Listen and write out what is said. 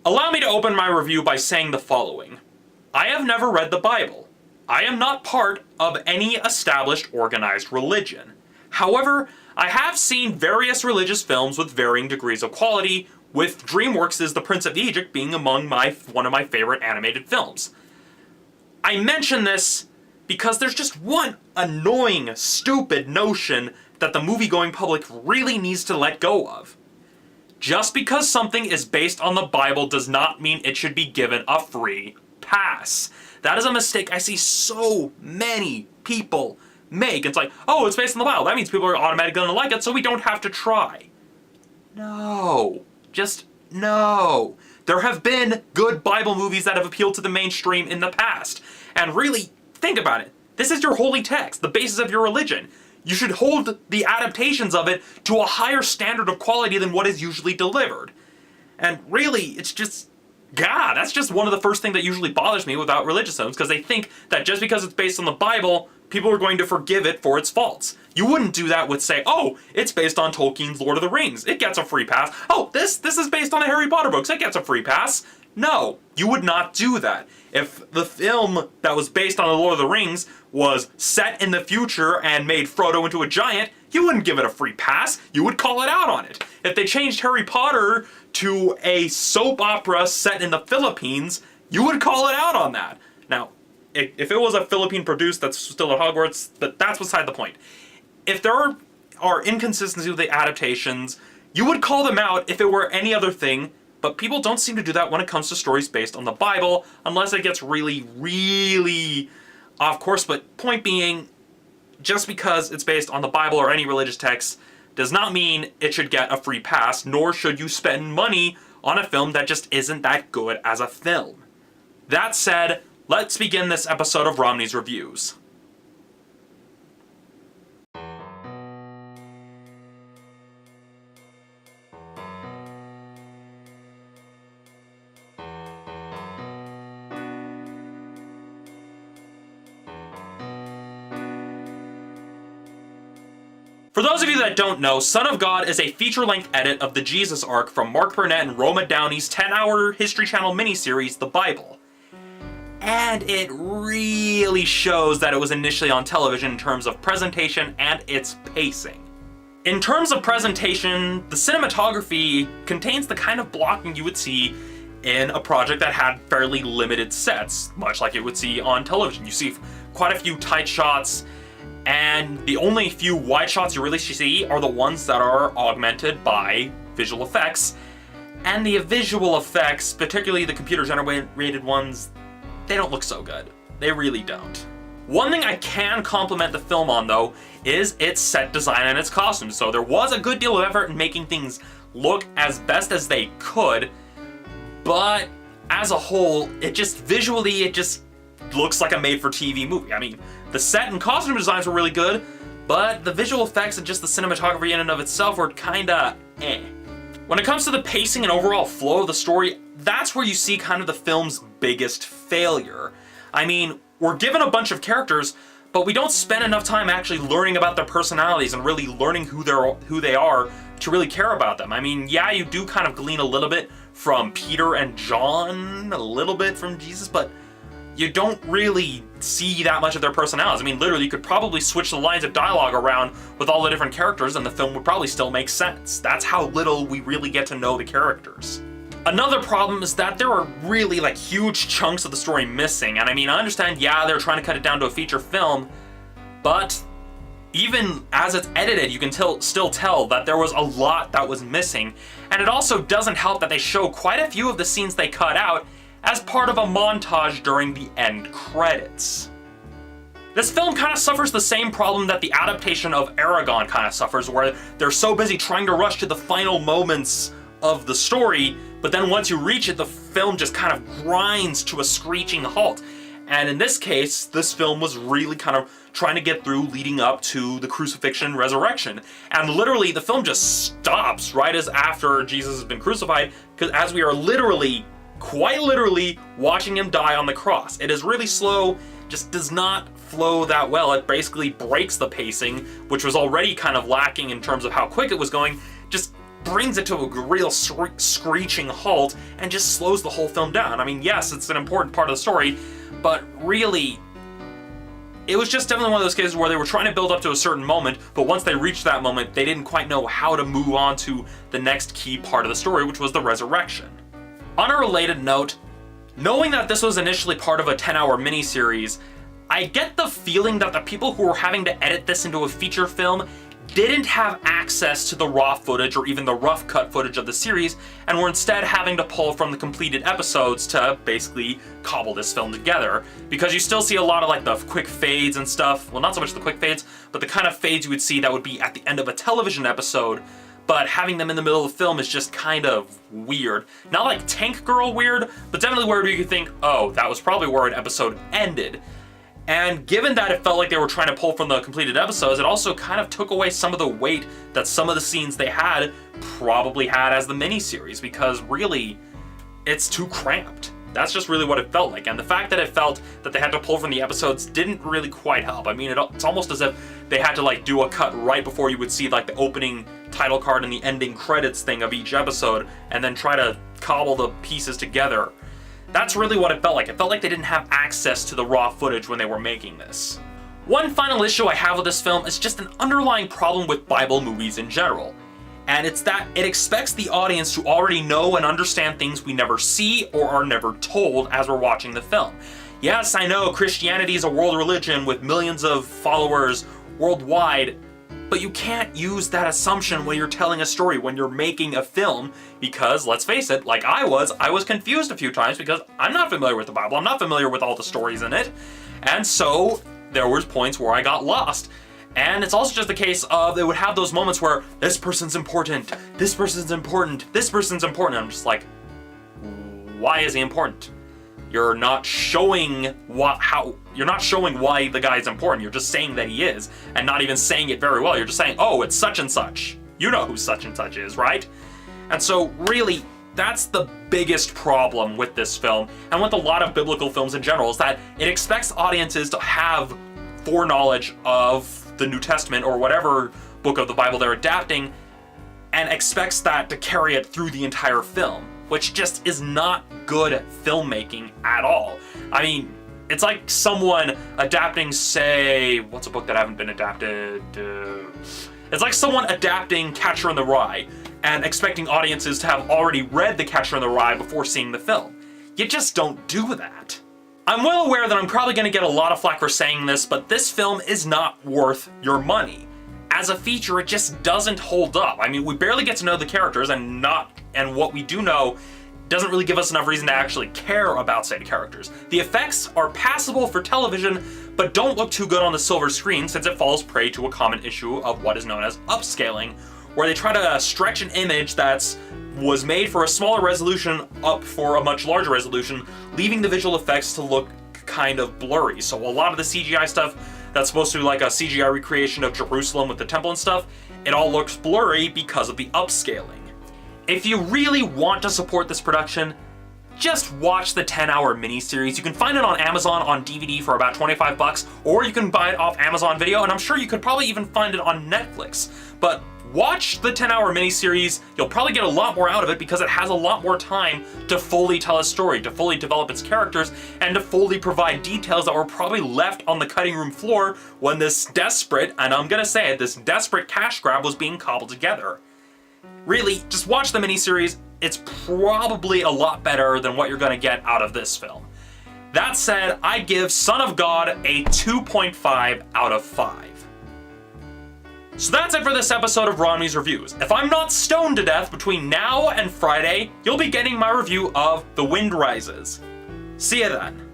Allow me to open my review by saying the following. I have never read the Bible. I am not part of any established organized religion. However, I have seen various religious films with varying degrees of quality, with DreamWorks' The Prince of Egypt being among one of my favorite animated films. I mention this because there's just one annoying, stupid notion that the movie-going public really needs to let go of. Just because something is based on the Bible does not mean it should be given a free pass. That is a mistake I see so many people make. It's like, oh, it's based on the Bible. That means people are automatically going to like it, so we don't have to try. No. Just no. There have been good Bible movies that have appealed to the mainstream in the past. And really, think about it. This is your holy text, the basis of your religion. You should hold the adaptations of it to a higher standard of quality than what is usually delivered. And really, it's just, God, that's just one of the first things that usually bothers me about religious films, because they think that just because it's based on the Bible, people are going to forgive it for its faults. You wouldn't do that with, say, oh, it's based on Tolkien's Lord of the Rings. It gets a free pass. Oh, this is based on the Harry Potter books. It gets a free pass. No, you would not do that. If the film that was based on the Lord of the Rings was set in the future and made Frodo into a giant, you wouldn't give it a free pass. You would call it out on it. If they changed Harry Potter to a soap opera set in the Philippines, you would call it out on that. Now, if it was a Philippine produced that's still at Hogwarts, but that's beside the point. If there are inconsistencies with the adaptations, you would call them out if it were any other thing, but people don't seem to do that when it comes to stories based on the Bible, unless it gets really, really off course. But point being, just because it's based on the Bible or any religious text does not mean it should get a free pass, nor should you spend money on a film that just isn't that good as a film. That said, let's begin this episode of Romney's Reviews. For those of you that don't know, Son of God is a feature-length edit of the Jesus arc from Mark Burnett and Roma Downey's 10-hour History Channel miniseries, The Bible. And it really shows that it was initially on television in terms of presentation and its pacing. In terms of presentation, the cinematography contains the kind of blocking you would see in a project that had fairly limited sets, much like you would see on television. You see quite a few tight shots, and the only few wide shots you really see are the ones that are augmented by visual effects. And the visual effects, particularly the computer-generated ones, they don't look so good. They really don't. One thing I can compliment the film on, though, is its set design and its costumes. So there was a good deal of effort in making things look as best as they could, but as a whole, it just looks like a made-for-TV movie. I mean, the set and costume designs were really good, but the visual effects and just the cinematography in and of itself were kinda eh. When it comes to the pacing and overall flow of the story, that's where you see kind of the film's biggest failure. I mean, we're given a bunch of characters, but we don't spend enough time actually learning about their personalities and really learning who they are to really care about them. I mean, yeah, you do kind of glean a little bit from Peter and John, a little bit from Jesus, but you don't really see that much of their personalities. I mean, literally, you could probably switch the lines of dialogue around with all the different characters and the film would probably still make sense. That's how little we really get to know the characters. Another problem is that there are really, huge chunks of the story missing. And I mean, I understand, yeah, they're trying to cut it down to a feature film, but even as it's edited, you can still tell that there was a lot that was missing. And it also doesn't help that they show quite a few of the scenes they cut out as part of a montage during the end credits. This film kind of suffers the same problem that the adaptation of Aragon kind of suffers, where they're so busy trying to rush to the final moments of the story, but then once you reach it, the film just kind of grinds to a screeching halt. And in this case, this film was really kind of trying to get through leading up to the crucifixion and resurrection. And literally, the film just stops right as after Jesus has been crucified, because as we are quite literally watching him die on the cross. It is really slow, just does not flow that well. It basically breaks the pacing, which was already kind of lacking in terms of how quick it was going. Just brings it to a real screeching halt and just slows the whole film down. I mean, yes, it's an important part of the story, but really, it was just definitely one of those cases where they were trying to build up to a certain moment, but once they reached that moment, they didn't quite know how to move on to the next key part of the story, which was the resurrection. On a related note, knowing that this was initially part of a 10-hour miniseries, I get the feeling that the people who were having to edit this into a feature film didn't have access to the raw footage or even the rough cut footage of the series, and were instead having to pull from the completed episodes to basically cobble this film together. Because you still see a lot of like the quick fades and stuff, well, not so much the quick fades, but the kind of fades you would see that would be at the end of a television episode, but having them in the middle of the film is just kind of weird. Not like Tank Girl weird, but definitely weird where you could think, oh, that was probably where an episode ended. And given that it felt like they were trying to pull from the completed episodes, it also kind of took away some of the weight that some of the scenes they had probably had as the miniseries, because really, it's too cramped. That's just really what it felt like. And the fact that it felt that they had to pull from the episodes didn't really quite help. I mean, it's almost as if they had to like do a cut right before you would see like the opening title card and the ending credits thing of each episode, and then try to cobble the pieces together. That's really what it felt like. It felt like they didn't have access to the raw footage when they were making this. One final issue I have with this film is just an underlying problem with Bible movies in general. And it's that it expects the audience to already know and understand things we never see or are never told as we're watching the film. Yes, I know Christianity is a world religion with millions of followers worldwide, but you can't use that assumption when you're telling a story, when you're making a film, because let's face it, like I was confused a few times because I'm not familiar with the Bible, I'm not familiar with all the stories in it, and so there was points where I got lost. And it's also just the case of they would have those moments where this person's important, this person's important, this person's important, and I'm just like, why is he important? You're not showing you're not showing why the guy's important. You're just saying that he is, and not even saying it very well. You're just saying, oh, it's such and such. You know who such and such is, right? And so really, that's the biggest problem with this film, and with a lot of biblical films in general, is that it expects audiences to have foreknowledge of the New Testament or whatever book of the Bible they're adapting, and expects that to carry it through the entire film, which just is not good filmmaking at all. I mean, it's like someone adapting, say, what's a book that haven't been adapted? It's like someone adapting Catcher in the Rye and expecting audiences to have already read The Catcher in the Rye before seeing the film. You just don't do that. I'm well aware that I'm probably going to get a lot of flack for saying this, but this film is not worth your money. As a feature, it just doesn't hold up. I mean, we barely get to know the characters, and what we do know doesn't really give us enough reason to actually care about said characters. The effects are passable for television, but don't look too good on the silver screen, since it falls prey to a common issue of what is known as upscaling, where they try to stretch an image that was made for a smaller resolution up for a much larger resolution, leaving the visual effects to look kind of blurry. So a lot of the CGI stuff that's supposed to be like a CGI recreation of Jerusalem with the temple and stuff, it all looks blurry because of the upscaling. If you really want to support this production, just watch the 10-hour miniseries. You can find it on Amazon on DVD for about $25, or you can buy it off Amazon Video, and I'm sure you could probably even find it on Netflix. But watch the 10-hour miniseries. You'll probably get a lot more out of it because it has a lot more time to fully tell a story, to fully develop its characters, and to fully provide details that were probably left on the cutting room floor when this desperate, and I'm gonna say it, this desperate cash grab was being cobbled together. Really, just watch the miniseries. It's probably a lot better than what you're gonna get out of this film. That said, I give Son of God a 2.5 out of 5. So that's it for this episode of Romney's Reviews. If I'm not stoned to death between now and Friday, you'll be getting my review of The Wind Rises. See ya then.